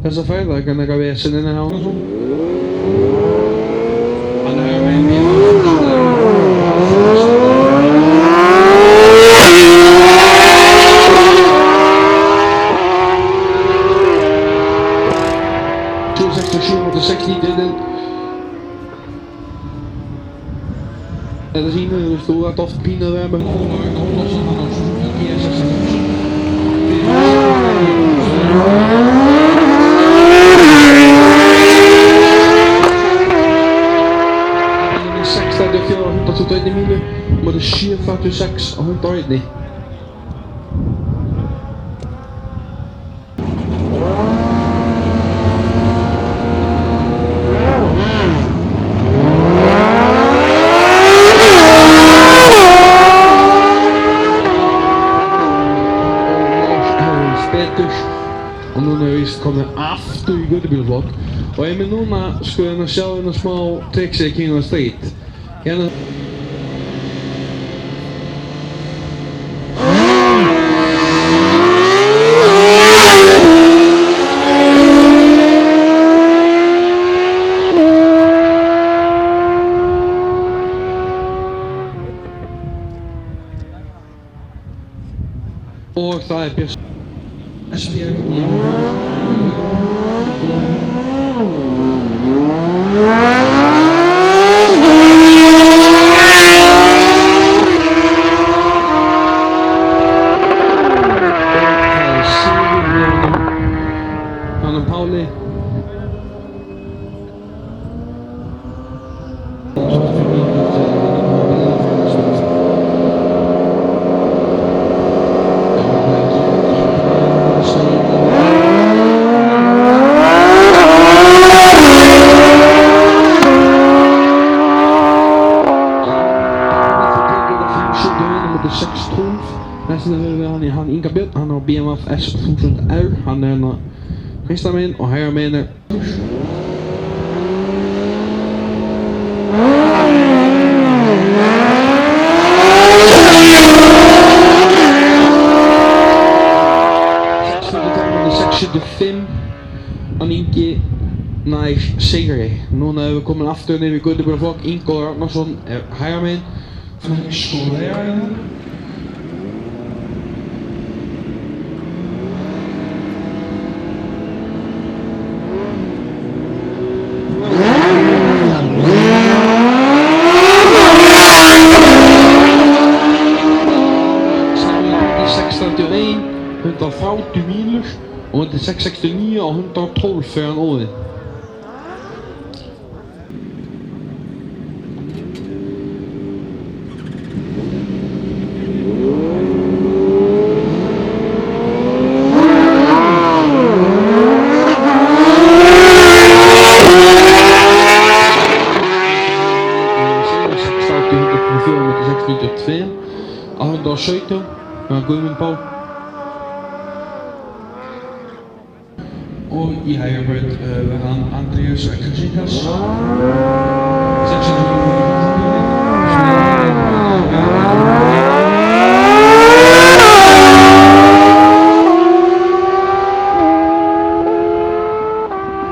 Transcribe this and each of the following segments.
Þessa ferð, það kann eitthvað vesen inni hjá honum. Hann hefur með mér á Þetta sýnir, þú ert oft pínað að vera með Ólafur Ólafsson, hann á Suzuki GS6. Það er 634 á 121 mílu, og það er 746 á 101. Og núna er við komið aftur í göttubílaflokk og ég með núna sko hérna sjá hérna smá triksi í King of the Street. Hérna og það er Björn SVR Hann Páli Næstan höfum við hann Inga Björn, hann á BMW S1000R, hann er hérna vinstra megin og hægra megin er hann Ingi nær sigri. Núna erum við komin aftur niður í göttubílaflokk, Ingólfur Arnarsson er hægra megin. Þannig skoða hérna. Saman 130 mílur og þetta er 669 og 112 fyrir hann Óðinn. Á 117 með Guðmund Pál og í hægri braut var hann Andrius Kacikas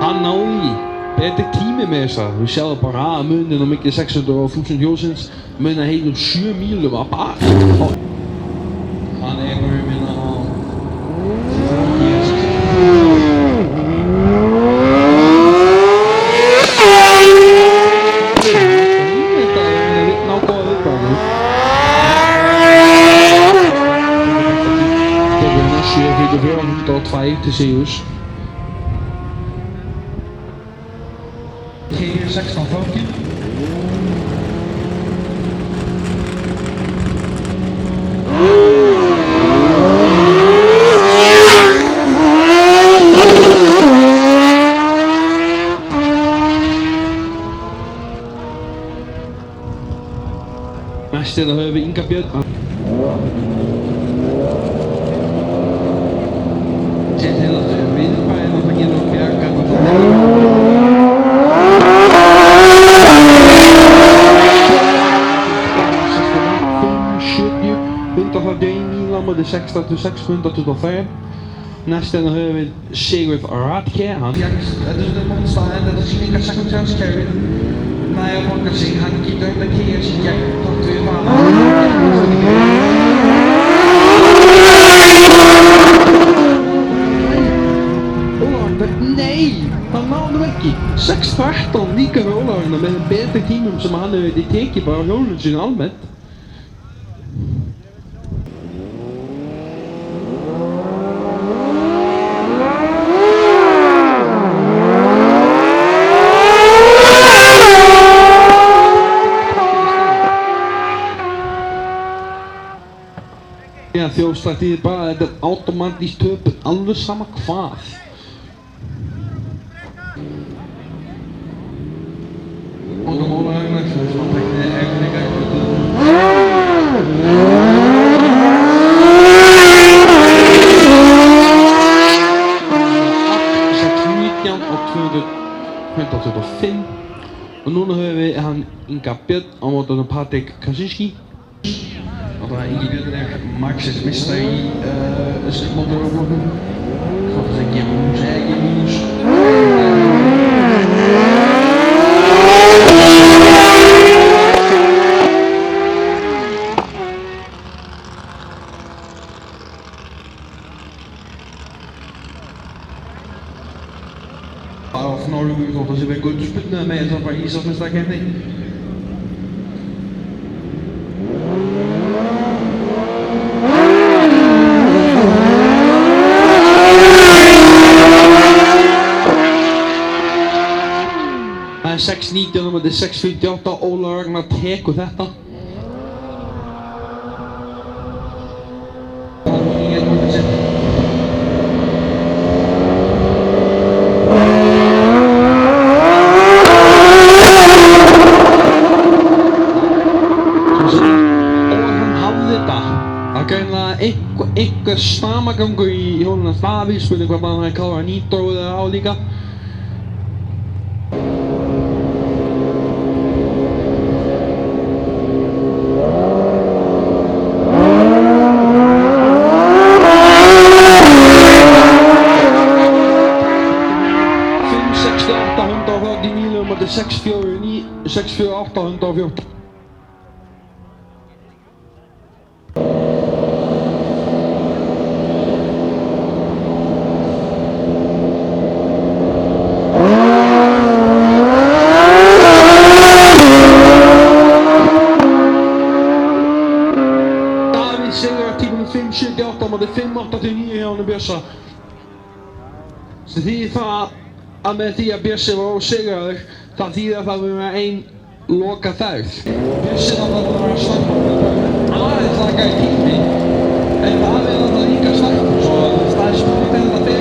hann ná í betri tími með þessa. Við sjáum bara að munin á milli 600 og 1000 hjólsins munar heilum 7 mílum að bara. Hann er einhverjum minna á til sigurs. TR16 Falcon. Næst höfum við Inga Björn. Undanþátt 1 míla á móti 626 125 Nästa har vi Sigurd Radke. Het is de monster en dat is niet een second carry. Maar jag vågar se han gick under KS i jag tar till nej! Han nådde väck! 6-13 lika rollerne med en bättre team som han de teker på rollen sin allmänt. Ja, Þjóðstræti er bara þetta automatískt töpur alveg sama hvað. Og það móla auðvitað sem það tekni ekki ekki 2025 og núna höfum við hann Inga Björn á móti Patrik Kaczynski. Og það Ingi Björn Max is meester í motoroflokkum. Hvort það ekki mínus eða ekki mínus. Of Norge thought that they were good to put them in the race of Mr. Kennedy. En 6-19 met de 6-48 Ola Ragnar tekur þetta. Einhver stamagangur í honum að Davíð spurning hvað hann klára nýtó eða á líka. Þetta er 6-4-814. Det är 5-8-9 i honom Björsa. Så det är för att med det Björsa var osäkrare så det är för att vi har en loka färg. Björsa har varit några snabb. Han har ett slags team. En dag är det lika snabb så det är inte ända fel.